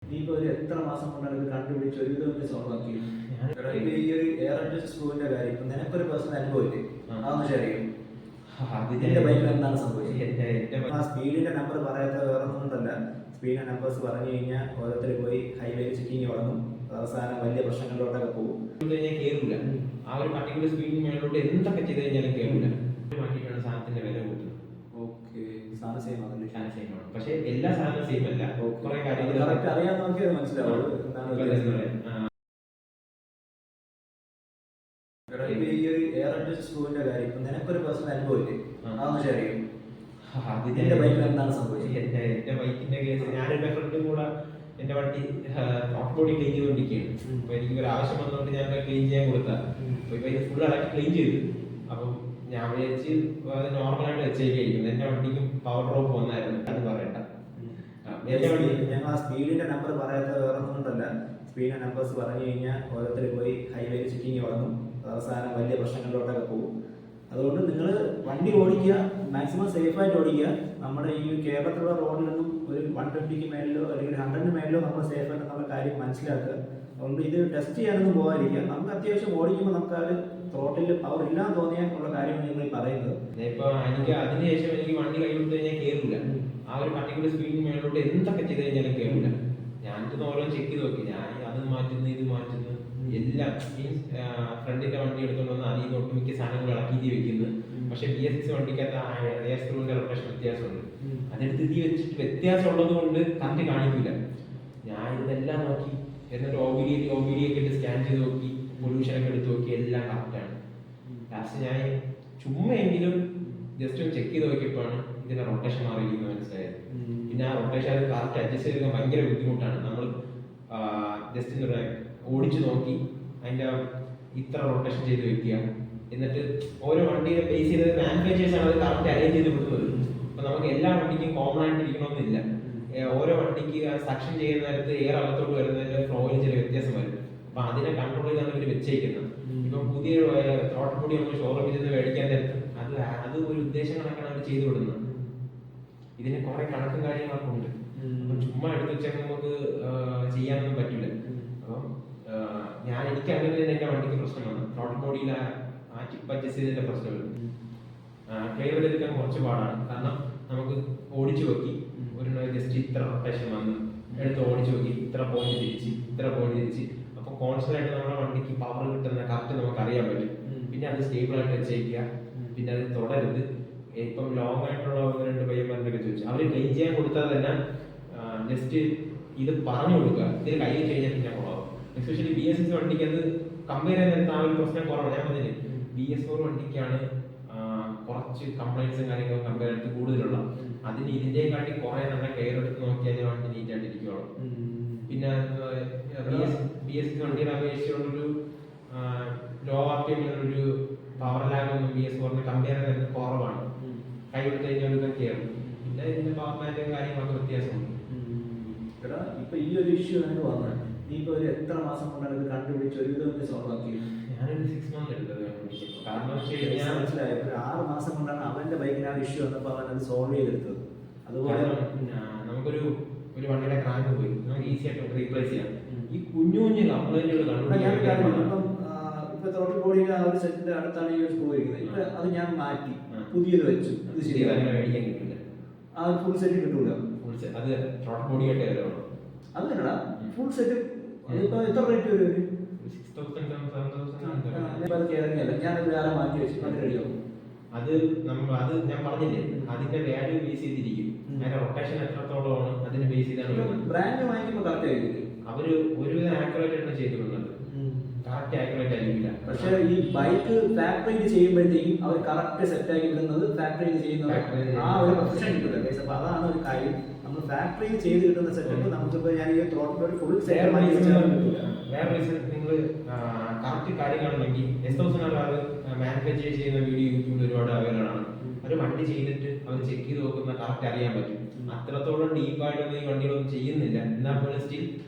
ഇനിയിപ്പോ ഒരു എത്ര മാസം കൊണ്ടാണ് ഇത് കണ്ടുപിടിച്ച് ഒരു വിധം സോൾവ് ആക്കിയത്? ഈ ഒരു എയർ അഡ്ജസ്റ്റ് സ്ക്രൂവിന്റെ കാര്യം ഇപ്പൊ നിനക്കൊരു പേഴ്സണൽ അനുഭവമില്ലേ? അതൊന്ന് ഷെയർ ചെയ്യും. ഇതിന്റെ ബൈക്കിൽ എന്താണ് സംഭവിച്ചത്? ആ സ്പീഡിന്റെ നമ്പർ പറയാത്ത വേറെ ഒന്നുകൊണ്ടല്ല. സ്പീഡിന്റെ നമ്പേഴ്സ് പറഞ്ഞു കഴിഞ്ഞാൽ ഓരോരുത്തർ പോയി ഹൈവേ ചെക്കിങ് തുടങ്ങും. അവസാനം വലിയ പ്രശ്നങ്ങളിലോട്ടൊക്കെ പോകും. കേറില്ല ആ ഒരു പർട്ടിക്കുലർ സ്പീഡിന് മേലോട്ട് എന്തൊക്കെ ചെയ്ത് കഴിഞ്ഞാലും കേറില്ല. മാറ്റിയിട്ടാണ് സാധനത്തിന്റെ വില കൂട്ടുന്നത്. ഓക്കെ, സാധനം സെയിം ആണല്ലേ? സാധനം സെയിം ആണ്, പക്ഷെ എല്ലാ സാധനവും സെയിം അല്ല. കുറെ കാര്യങ്ങൾ കറക്റ്റ് അറിയാൻ നോക്കിയത് മനസ്സിലാവുള്ളൂ. ഈ ഒരു എയർ അഡ്ജസ്റ്റ് സ്ക്രൂവിന്റെ കാര്യം ഇപ്പൊ നിനക്കൊരു പേഴ്സണൽ അനുഭവമില്ലേ? അതൊന്ന് ഷെയർ ചെയ്യും. ഇതിന്റെ ബൈക്കിൽ എന്താണ് സംഭവിച്ചത്? എന്റെ ബൈക്കിന്റെ കേസ് ഞാനെന്റെ ഫ്രണ്ടും കൂടെ എന്റെ വണ്ടി ഓഫ് ബോഡി ക്ലീൻ ചെയ്തുകൊണ്ടിരിക്കുകയാണ്. അപ്പൊ എനിക്ക് ഒരു ആവശ്യം വന്നുകൊണ്ട് ഞാൻ ക്ലീൻ ചെയ്യാൻ കൊടുത്താൽ ഫുൾ അടക്കി ക്ലീൻ ചെയ്തു. അപ്പം ഞാൻ വിചാരിച്ച് അത് നോർമലായിട്ട് വെച്ചേക്കായിരിക്കും. എന്റെ വണ്ടിക്കും പവർ ഡ്രോപ്പ് വന്നായിരുന്നു. അത് പറയണ്ട, ഞങ്ങൾ ആ സ്പീഡിന്റെ നമ്പർ പറയാത്ത വേറെ ഒന്നുകൊണ്ടല്ല. സ്പീഡിന്റെ നമ്പേഴ്സ് പറഞ്ഞു കഴിഞ്ഞാൽ ഓരോരുത്തർ പോയി ഹൈവേ ചെക്കിങ് തുടങ്ങും. അവസാനം വലിയ പ്രശ്നങ്ങളിലോട്ടൊക്കെ പോകും. അതുകൊണ്ട് നിങ്ങൾ വണ്ടി ഓടിക്കുക, മാക്സിമം സേഫായിട്ട് ഓടിക്കുക. നമ്മുടെ ഈ കേരളത്തിലുള്ള റോഡിലൊന്നും ഒരു 120 മേലിലോ അല്ലെങ്കിൽ 100 മേലിലോ നമ്മൾ സേഫായിട്ട് എന്നുള്ള കാര്യം മനസ്സിലാക്കുക. അതുകൊണ്ട് ഇത് ടെസ്റ്റ് ചെയ്യാനൊന്നും പോകാതിരിക്കുക. നമുക്ക് അത്യാവശ്യം ഓടിക്കുമ്പോൾ നമുക്ക് അത് ത്രോട്ടിൽ പവർ ഇല്ലാന്ന് തോന്നിയാൽ ഉള്ള കാര്യമാണ് നിങ്ങൾ പറയുന്നത്. ഇപ്പൊ എനിക്ക് അതിനുശേഷം എനിക്ക് വണ്ടി കൈ വിട്ട് കഴിഞ്ഞാൽ കേറില്ല. ആ ഒരു പർട്ടിക്കുലർ സ്പീഡിന് മേലോട്ട് എന്തൊക്കെ ചെയ്ത് കഴിഞ്ഞാലും കേറില്ല. ഞാൻ ഓരോ ചെക്ക് ചെയ്ത് നോക്കി. ഞാൻ അത് മാറ്റുന്നു ഇത് മാറ്റുന്നു എല്ലാം. മീൻസ് ഫ്രണ്ടിന്റെ വണ്ടി എടുത്തുകൊണ്ട് വന്ന് അതിൽ നിന്ന് ഒട്ടുമിക്ക സാധനങ്ങൾ ഇളക്കി വെക്കുന്നു. പക്ഷെ BS6 വണ്ടിക്കകത്ത് എയർ സ്ക്രൂവിന്റെ റൊട്ടേഷൻ വ്യത്യാസമുണ്ട്. അതെടുത്ത് ഇതി വെച്ചിട്ട് വ്യത്യാസം ഉള്ളത് കൊണ്ട് കറക്റ്റ് കാണിക്കില്ല. ഞാൻ ഇതെല്ലാം നോക്കി എന്നിട്ട് OBD ഒക്കെ ഇട്ട് സ്കാൻ ചെയ്ത് നോക്കി, പൊല്യൂഷൻ ഒക്കെ എടുത്ത് നോക്കി, എല്ലാം കറക്റ്റാണ്. ലാസ്റ്റ് ഞാൻ ചുമ്മാ എങ്കിലും ജസ്റ്റ് ഒന്ന് ചെക്ക് ചെയ്ത് നോക്കിയപ്പോഴാണ് ഇതിന്റെ റൊട്ടേഷൻ മാറിയിരിക്കുന്നത് മനസ്സിലായത്. പിന്നെ ആ റൊട്ടേഷൻ അത് കറക്റ്റ് അഡ്ജസ്റ്റ് ചെയ്തെടുക്കാൻ ഭയങ്കര ബുദ്ധിമുട്ടാണ്. നമ്മൾ ജസ്റ്റ് ഓടിച്ചു നോക്കി അതിന്റെ ഇത്ര റൊട്ടേഷൻ ചെയ്ത് വെക്കുക. എന്നിട്ട് ഓരോ വണ്ടിയെ ബേസ് ചെയ്ത് മാനുഫാക്ചേഴ്സ് ആണ് അത് കറക്റ്റ് അറേഞ്ച് ചെയ്ത് കൊടുക്കുന്നത്. അപ്പൊ നമുക്ക് എല്ലാ വണ്ടിക്കും കോമൺ ആയിട്ട് ഇരിക്കണമെന്നില്ല. ഓരോ വണ്ടിക്ക് സക്ഷൻ ചെയ്യുന്ന നേരത്ത് എയർ അകത്തോട്ട് വരുന്നതിന്റെ ഫ്ലോയിൽ ചില വ്യത്യാസം വരും. അപ്പൊ അതിനെ കൺട്രോൾ ചെയ്താണ് ഇവർ വെച്ചേക്കുന്നത്. ഇപ്പൊ പുതിയ ത്രോട്ടിൽ കൂടി നമുക്ക് ഷോറൂമിൽ നിന്ന് മേടിക്കാൻ നേരത്ത് അത് ഒരു ഉദ്ദേശം കണക്കാണ് അവർ ചെയ്തു വിടുന്നത്. ഇതിന് കുറെ കണക്കും കാര്യങ്ങളൊക്കെ ഉണ്ട്. അപ്പൊ ചുമ്മാ എടുത്ത് വെച്ചാൽ നമുക്ക് ചെയ്യാനൊന്നും പറ്റില്ല. അപ്പം എനിക്ക് അങ്ങനെ തന്നെ എന്റെ വണ്ടിക്ക് പ്രശ്നമാണ്. ത്രോട്ടിൽ ബോഡിയിൽ ആ ടിപ്പ് അഡ്ജസ്റ്റ് ചെയ്തതിന്റെ പ്രശ്നമുണ്ട്. ക്ലിയർ ചെയ്തെടുക്കാൻ കുറച്ച് പാടാണ്. കാരണം നമുക്ക് ഓടിച്ചു നോക്കി ഒരു ജസ്റ്റ് ഇത്ര റൊട്ടേഷൻ വന്ന് എടുത്ത് ഓടിച്ചു നോക്കി, ഇത്ര പോയിന്റ് തിരിച്ച് അപ്പൊ കോൺസ്റ്റന്റ് ആയിട്ട് നമ്മുടെ വണ്ടിക്ക് പവർ കിട്ടുന്ന കറക്റ്റ് നമുക്ക് അറിയാൻ പറ്റും. പിന്നെ അത് സ്റ്റേബിൾ ആയിട്ട് വെച്ചേക്കുക. പിന്നെ അത് തുടരുത്. ഇപ്പം ലോങ് ആയിട്ടുള്ള 1-2 പയ്യന്മാരൊക്കെ ചോദിച്ചു, അവർ ക്ലീൻ ചെയ്യാൻ കൊടുത്താൽ തന്നെ ജസ്റ്റ് ഇത് പറഞ്ഞു കൊടുക്കുക. ഇതിന് കൈ കഴിഞ്ഞാൽ പിന്നെ കുറവാകും. എസ്പെഷ്യലി BS6 വണ്ടിക്ക് അത് കമ്പയർ ചെയ്യാൻ നേരത്തെ ആ ഒരു പ്രശ്നം കുറവാണ്. ഞാൻ പറഞ്ഞില്ലേ, BS4 വണ്ടിക്കാണ് കുറച്ച് കംപ്ലൈൻസും കാര്യങ്ങളും കമ്പയർ ചെയ്ത് കൂടുതലുള്ള. അതിന് ഇതിന്റെക്കാട്ടി കുറെ നല്ല കെയർ എടുത്ത് നോക്കിയാൽ വണ്ടി നീറ്റായിട്ട് ഇരിക്കുകയുള്ളൂ. പിന്നെ BS6 വണ്ടിയുടെ അപേക്ഷിച്ചുള്ളൊരു ലോ RPM ഒരു പവർ ലാഗ് ഒന്നും BS4 കമ്പയർ ചെയ്യുന്നത് കുറവാണ്. കൈ എടുത്ത് കഴിഞ്ഞാൽ ഒരു കെയർ. പിന്നെ ഇതിന്റെ പവർ ബാൻഡും കാര്യങ്ങളൊക്കെ വ്യത്യാസമുണ്ട്. ഇപ്പൊ ഈ ഒരു ഇഷ്യൂ ആണ് വന്നത്. ഇനിയിപ്പോ ഒരു എത്ര മാസം കൊണ്ടാണ് ഇത് കണ്ടുപിടിച്ച് ഒരു വിധം സോൾവ് ആക്കിയത്? ഞാനൊരു 6 മന്ത് എടുത്തത്. കാരണം ഞാൻ മനസ്സിലായത് ഒരു 6 മാസം കൊണ്ടാണ് അവന്റെ ബൈക്കിന് ആ ഇഷ്യൂ വന്നപ്പോൾ അവൻ അത് സോൾവ് ചെയ്തെടുത്തത്. അതുപോലെ നമുക്കൊരു വണ്ടിയുടെ ക്രാങ്ക് പോയി, നമുക്ക് ഈസി ആയിട്ട് റീപ്ലേസ് ചെയ്യാം. ഈ കുഞ്ഞു കംപ്ലൈന്റുകൾ ഇപ്പൊ ത്രോട്ടിൽ ബോഡിയുടെ ആ ഒരു സെറ്റിന്റെ അടുത്താണ് ഈ ഒരു സ്ക്രൂ ഇരിക്കുന്നത്. ഇപ്പൊ അത് ഞാൻ മാറ്റി പുതിയത് വെച്ചു. ഇത് ശരിയാണ്, മേടിക്കാൻ കിട്ടില്ല. ആ ഫുൾ സെറ്റ് കിട്ടൂല. അത് ത്രോട്ടിൽ ബോഡി ആയിട്ട് വരണം. അത് തന്നെടാ ഫുൾ സെറ്റ്. ഇപ്പൊ എത്ര റേറ്റ് വരും? 6,000-7,000. ഞാനത് വേറെ മാറ്റി വെച്ചു. അത് റെഡിയാവും. അത് ഞാൻ പറഞ്ഞില്ലേ, അതിന്റെ വാല്യൂ ബേസ് ചെയ്തിരിക്കും. അതിന്റെ റൊട്ടേഷൻ എത്രത്തോളമാണ് അതിന് ബേസ് ചെയ്താണ്. ബ്രാൻഡ് വാങ്ങിക്കുമ്പോൾ കറക്റ്റ് ആയിരിക്കും. അവര് ഒരുവിധം ആക്യുറേറ്റ് ആണ് ചെയ്തിട്ടുള്ളത്. കറക്റ്റ് ആക്യുറേറ്റ് ആയിരിക്കില്ല. പക്ഷെ ഈ ബൈക്ക് ഫാക്ടറിയിൽ ചെയ്യുമ്പോഴത്തേക്കും അവർ കറക്റ്റ് സെറ്റ് ആക്കി വിടുന്നത് ഫാക്ടറിയിൽ ചെയ്യുന്നത് ആ ഒരു പ്രൊഫഷൻ കിട്ടില്ല. അപ്പൊ അതാണ് ഒരു കാര്യം. നമ്മൾ ഫാക്ടറിയിൽ ചെയ്ത് കിട്ടുന്ന സെറ്റപ്പ് നമുക്കിപ്പോ ഞാൻ ഈ ത്രോട്ടിൽ ഫുൾ സെറ്റ് വേറെ റീസൺ നിങ്ങൾ കറക്റ്റ് കാര്യങ്ങളാണെങ്കിൽ S1000 മാനുഫാക്ചർ ചെയ്യുന്ന വീഡിയോ യൂട്യൂബിൽ ഒരുപാട് അവൈലബിൾ ആണ്. ഒരു വണ്ടി ചെയ്തിട്ട് അവർ ചെക്ക് ചെയ്ത് നോക്കുന്ന കറക്റ്റ് അറിയാൻ പറ്റും. അത്രത്തോളം ഡീപ്പായിട്ടൊന്നും ഈ വണ്ടികളൊന്നും ചെയ്യുന്നില്ല. എന്നാൽ പോലും സ്റ്റിൽ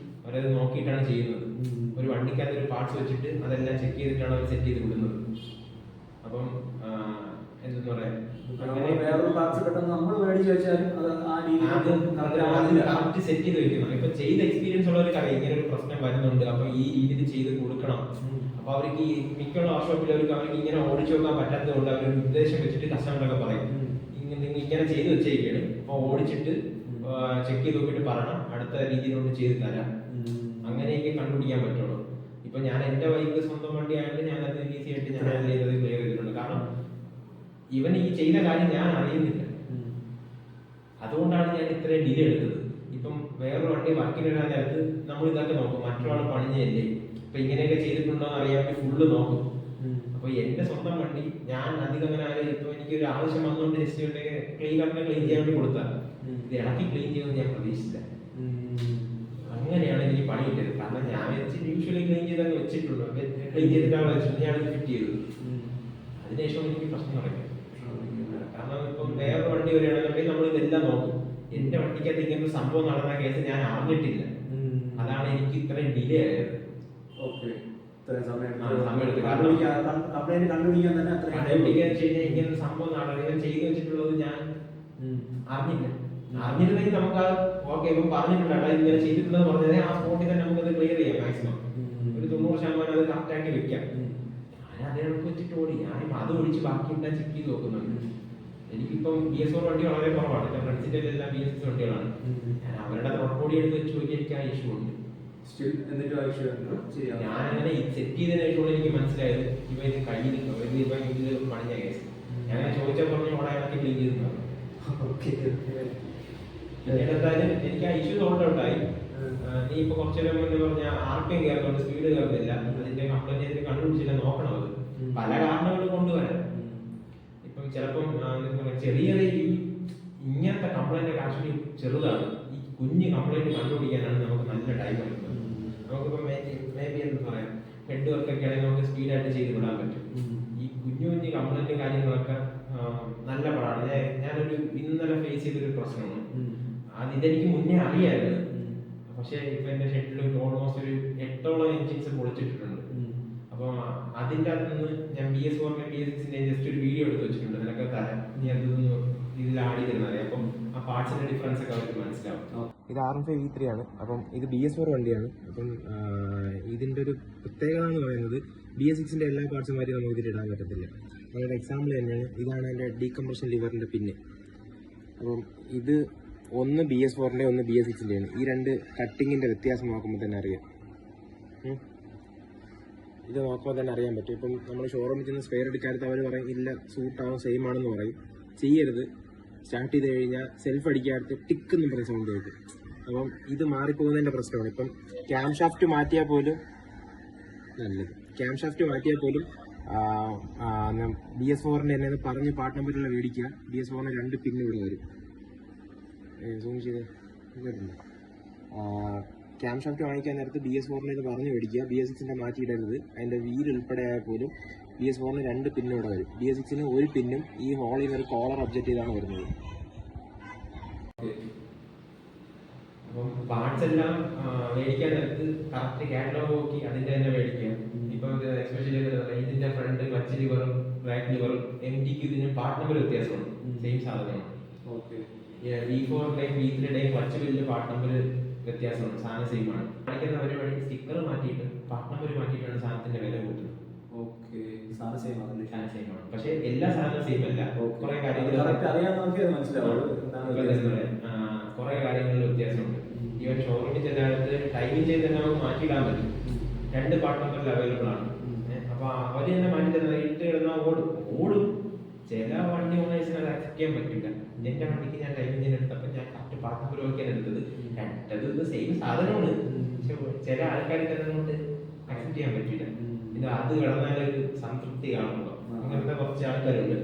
അവരത് നോക്കിയിട്ടാണ് ചെയ്യുന്നത്. ഒരു വണ്ടിക്കകത്ത് ഒരു പാർട്സ് വെച്ചിട്ട് അതെല്ലാം ചെക്ക് ചെയ്തിട്ടാണ് അവർ സെറ്റ് ചെയ്ത് വിടുന്നത്. അപ്പം എന്തെന്ന് പറയാ നമ്മള് വേറൊരു പാർട്സ് പെട്ടെന്ന് നമ്മൾ മേടിച്ച് വെച്ചാലും അത് ആ രീതിയിൽ കറക്റ്റ് സെറ്റ് ചെയ്ത് വെക്കണം. ഇപ്പൊ ചെയ്ത എക്സ്പീരിയൻസ് ഉള്ളവർക്ക് അറിയാം ഇങ്ങനെ ഒരു പ്രശ്നം വരുന്നുണ്ട്, അപ്പൊ ഈ രീതിയിൽ ചെയ്ത് കൊടുക്കണം. അപ്പൊ അവർക്ക് ഈ മിക്കുള്ള വർക്ക്ഷോപ്പിലവർക്ക് അവർക്ക് ഇങ്ങനെ ഓടിച്ചു നോക്കാൻ പറ്റാത്തത് കൊണ്ട് അവർ ഉദ്ദേശം വെച്ചിട്ട് കസ്റ്റമറൊക്കെ പറയും ഇങ്ങനെ ചെയ്ത് വെച്ചേക്കാണ്, അപ്പൊ ഓടിച്ചിട്ട് ചെക്ക് ചെയ്ത് നോക്കിയിട്ട് പറയണം അടുത്ത രീതിയിലോട്ട് ചെയ്ത് തരാം. അങ്ങനെയൊക്കെ കണ്ടുപിടിക്കാൻ പറ്റുള്ളൂ. ഇപ്പൊ ഞാൻ എന്റെ ബൈക്ക് സ്വന്തം വണ്ടി ആയിട്ട് ഞാൻ അത് ഈസി ആയിട്ട് ഞാൻ ഹാൻഡിൽ ചെയ്തത് ക്ലിയർ ചെയ്തിട്ടുണ്ട്. കാരണം ഇവൻ ഈ ചെയ്ത കാര്യം ഞാൻ അറിയുന്നില്ല, അതുകൊണ്ടാണ് ഞാൻ ഇത്രയും ഡിലേ എടുത്തത്. ഇപ്പം വേറൊരു വണ്ടി വർക്കിന് വരാൻ നേരത്ത് നമ്മൾ ഇതൊക്കെ നോക്കും, മറ്റൊരാൾ പണിഞ്ഞല്ലേ ഇപ്പൊ ഇങ്ങനെയൊക്കെ ചെയ്തിട്ടുണ്ടോ എന്ന് അറിയാൻ വേണ്ടി ഫുള്ള് നോക്കും. അപ്പൊ എന്റെ സ്വന്തം വണ്ടി ഞാൻ അധികം അങ്ങനെ ആരും ഇപ്പൊ എനിക്ക് ഒരു ആവശ്യം വന്നുകൊണ്ട് ജസ്റ്റ് ക്ലീൻ ചെയ്യാൻ വേണ്ടി കൊടുത്താൽ ഇത് ഇടയ്ക്ക് ക്ലീൻ ചെയ്യുമെന്ന് ഞാൻ പ്രതീക്ഷിച്ചില്ല. അങ്ങനെയാണ് എനിക്ക് പണി കിട്ടിയത്. കാരണം ഞാൻ യൂഷ്വലി ക്ലീൻ ചെയ്ത് വെച്ചിട്ടുണ്ട്, ക്ലീൻ ചെയ്തിട്ടാണ് വെച്ചിട്ടുണ്ട്, ഞാൻ ഫിറ്റ് ചെയ്തു. അതിനുശേഷം എനിക്ക് പ്രശ്നം നടക്കും. കാരണം ഇപ്പം വേറെ വണ്ടി വരികയാണെന്നുണ്ടെങ്കിൽ നമ്മൾ ഇതെല്ലാം നോക്കും. എന്റെ വണ്ടിക്കകത്ത് ഇങ്ങനെ ഒരു സംഭവം നടന്ന കേസ് ഞാൻ അറിഞ്ഞിട്ടില്ല, അതാണ് എനിക്ക് ഇത്രയും ഡിലേ ആയത്. ഇങ്ങനെ സംഭവം നടന്നത് ചെയ്തു വെച്ചിട്ടുള്ളത് ഞാൻ അറിഞ്ഞില്ല. അറിഞ്ഞിരുന്നെങ്കിൽ നമുക്ക് ഓക്കെ ഇപ്പം പറഞ്ഞിട്ടുണ്ട് ഇങ്ങനെ ചെയ്തിട്ടുണ്ടെന്ന് പറഞ്ഞാൽ ആ സ്പോട്ടിൽ തന്നെ നമുക്കത് ക്ലിയർ ചെയ്യാം. മാക്സിമം ഒരു 90% അത് കറക്റ്റ് ആക്കി വെക്കാം. ഞാൻ അതേ വെച്ചിട്ട് ഓടി, ഞാൻ അത് ഒഴിച്ച് ബാക്കി എന്താ ചെക്ക് ചെയ്ത് നോക്കുന്നുണ്ട്. എനിക്കിപ്പം BS4 വണ്ടി വളരെ കുറവാണ്, എന്റെ ഫ്രണ്ട്സിന്റെ എല്ലാം BS6 വണ്ടികളാണ്. ഞാൻ അവരുടെ റോഡ് എടുത്ത് വെച്ച് നോക്കി എനിക്ക് ആ ഇഷ്യൂ ഉണ്ട്. ഞാൻ അങ്ങനെ സെറ്റ് ചെയ്തതിനു ശേഷമാണ് എനിക്ക് മനസ്സിലായത് ഇവ ഇത് കയ്യിൽ ഇത് പണിഞ്ഞ കേസ്. ഞാൻ ചോദിച്ചാൽ പറഞ്ഞു ഓടെ ഇറക്കി ക്ലീൻ ചെയ്തു. പിന്നീട് എന്തായാലും എനിക്ക് ആ ഇഷ്യൂ സോൾട്ട് ഔട്ടായി. നീ ഇപ്പൊ കുറച്ചു നേരം മുന്നേ പറഞ്ഞ RPM കയറുന്നുണ്ട്, സ്പീഡ് കയറുന്നില്ല, അതിന്റെ കംപ്ലൈന്റ് ചെയ്തിട്ട് കണ്ടുപിടിച്ചില്ല, നോക്കണം. അത് പല കാരണങ്ങൾ കൊണ്ടുവരാം. ഇപ്പം ചിലപ്പം ചെറിയ ഇങ്ങനത്തെ കംപ്ലൈന്റ് ഒക്കെ ആക്ച്വലി ചെറുതാണ്. ഈ കുഞ്ഞ് കംപ്ലൈന്റ് കണ്ടുപിടിക്കാനാണ് നമുക്ക് നല്ല ടൈം എടുക്കുന്നത്. നമുക്കിപ്പോൾ മേ ബി എന്താ പറയാം ഹെഡ് വർക്ക് ഒക്കെ ആണെങ്കിൽ നമുക്ക് സ്പീഡായിട്ട് ചെയ്ത് വിടാൻ പറ്റും. ഈ കുഞ്ഞു കുഞ്ഞു കംപ്ലൈന്റ് കാര്യങ്ങളൊക്കെ നല്ല പാടാണ്. ഞാനൊരു ഇന്നലെ ഫേസ് ചെയ്തൊരു പ്രശ്നമാണ്. ഇതെനിക്ക് മുന്നേ അറിയാമായിരുന്നു, പക്ഷെ ഇപ്പൊ എന്റെ ഷെഡിൽ ഓൾമോസ്റ്റ് ഒരു 8ഓളം എൻജിൻസ് പൊളിച്ചിട്ടുണ്ട്. അപ്പൊ അതിൻ്റെ അകത്ത് നിന്ന് ഞാൻ BS4 BS6 ജസ്റ്റ് ഒരു വീഡിയോ എടുത്ത് വെച്ചിട്ടുണ്ട്, നിനക്ക് തരാം, നീ അതൊന്ന് ഇതിൽ ആഡ് ചെയ്തിരുന്നത്. അപ്പം ആ പാർട്സിന്റെ ഡിഫറൻസ് ഒക്കെ അവർക്ക് മനസ്സിലാവും. ഇത് R15 V3 ആണ്. അപ്പം ഇത് BS4 വണ്ടിയാണ്. അപ്പം ഇതിന്റെ ഒരു പ്രത്യേകത എന്ന് പറയുന്നത് BS6 എല്ലാ പാർട്സും മാറ്റി നമുക്ക് ഇതിൽ ഇടാൻ പറ്റത്തില്ല. അതൊരു എക്സാമ്പിൾ തന്നെയാണ്. ഇതാണ് എൻ്റെ ഡീകംപ്രഷൻ ലിവറിന്റെ പിന്ന്. അപ്പം ഇത് ഒന്ന് BS4 ഒന്ന് BS6 ആണ്. ഈ രണ്ട് കട്ടിങ്ങിന്റെ വ്യത്യാസം നോക്കുമ്പോൾ തന്നെ അറിയാം. ഇത് നോക്കുമ്പോൾ തന്നെ അറിയാൻ പറ്റും. ഇപ്പം നമ്മൾ ഷോറൂമിൽ ചെന്ന് സ്പെയർ എടുക്കാത്ത അവർ പറയും ഇല്ല സൂട്ടാവും സെയിം ആണെന്ന് പറയും. ചെയ്യരുത്. സ്റ്റാർട്ട് ചെയ്ത് കഴിഞ്ഞാൽ സെൽഫ് അടിക്കാത്ത ടിക്ക് എന്ന് പറയുന്ന സൗണ്ട് കേൾക്കും. അപ്പം ഇത് മാറിപ്പോകുന്നതിൻ്റെ പ്രശ്നമാണ്. ഇപ്പം ക്യാം ഷാഫ്റ്റ് മാറ്റിയാൽ പോലും നല്ലത്. ക്യാം ഷാഫ്റ്റ് മാറ്റിയാൽ പോലും BS4 എന്നെ പറഞ്ഞ് പാർട്ട് നമ്പറുള്ള മേടിക്കുക. BS4 2 പിന്ന് ഇവിടെ വരും. സൂം ചെയ്ത് ക്യാം ഷാഫ്റ്റ് വാങ്ങിക്കാൻ നേരത്ത് BS4 പറഞ്ഞ് മേടിക്കുക. BS6 മാറ്റിയിടരുത്. അതിൻ്റെ വീല് ഉൾപ്പെടെ ആയാൽ പോലും BS4 2 പിന്നും ഇവിടെ വരും. BS6 ഒരു പിന്നും ഈ ഹോളിൽ നിന്ന് ഒരു കോളർ ഒബ്ജക്റ്റ് ചെയ്താണ് വരുന്നത്. അപ്പം പാർട്സ് എല്ലാം മേടിക്കാൻ നേരത്ത് കറക്റ്റ് കാറ്റലോഗ് നോക്കി അതിന്റെ തന്നെ മേടിക്കുക. ഇപ്പം എസ്പെഷ്യലി ഇതിന്റെ ഫ്രണ്ട് ക്ലച്ച് ലിവറും ബ്രേക്ക് ലിവറും MTക്ക് ഇതിന് പാർട്ട് നമ്പർ വ്യത്യാസമാണ്. സെയിം സാധനമാണ്. V4 V3 clutch bill part number വ്യത്യാസമാണ്. സാധനം സെയിം ആണ്. കാണിക്കുന്ന പരിപാടി സ്റ്റിക്കർ മാറ്റിയിട്ട് പാർട്ട് നമ്പർ മാറ്റിയിട്ടാണ് സാധനത്തിന്റെ വില കൂട്ടുന്നത്. പക്ഷെ എല്ലാ സാധനവും സെയിം അല്ല. കുറെ കാര്യങ്ങളിൽ വ്യത്യാസമുണ്ട്. ഈവൻ ഷോറൂമിൽ ചെല്ലാത്ത ടൈമിംഗ് ചെയ്ത് തന്നെ നമുക്ക് മാറ്റിയിടാൻ പറ്റും. 2 പാർട്ട് നമ്പറിൽ അവൈലബിൾ ആണ്. അപ്പൊ അവര് തന്നെ മാറ്റി തന്നെ ഇട്ട് കിടന്നാൽ ഓടും. ചില വണ്ടി ഓണേഴ്സിന് അത് അക്സെപ്റ്റ് ചെയ്യാൻ പറ്റില്ല. എന്റെ വണ്ടിക്ക് ഞാൻ ടൈമിംഗ് ചെയ്ത് എടുത്തപ്പോൾ ഞാൻ കറക്റ്റ് പാർട്ട് നമ്പർ നോക്കിയാണ് എടുത്തത്. രണ്ടത് സെയിം സാധനമാണ്. പക്ഷെ ചില ആൾക്കാർക്ക് അതുകൊണ്ട് അക്സെപ്റ്റ് ചെയ്യാൻ പറ്റില്ല. ഇത് അത് കിടന്നാലൊരു സംതൃപ്തി കാണുമ്പോൾ അങ്ങനത്തെ കുറച്ച് ആൾക്കാരുണ്ട്.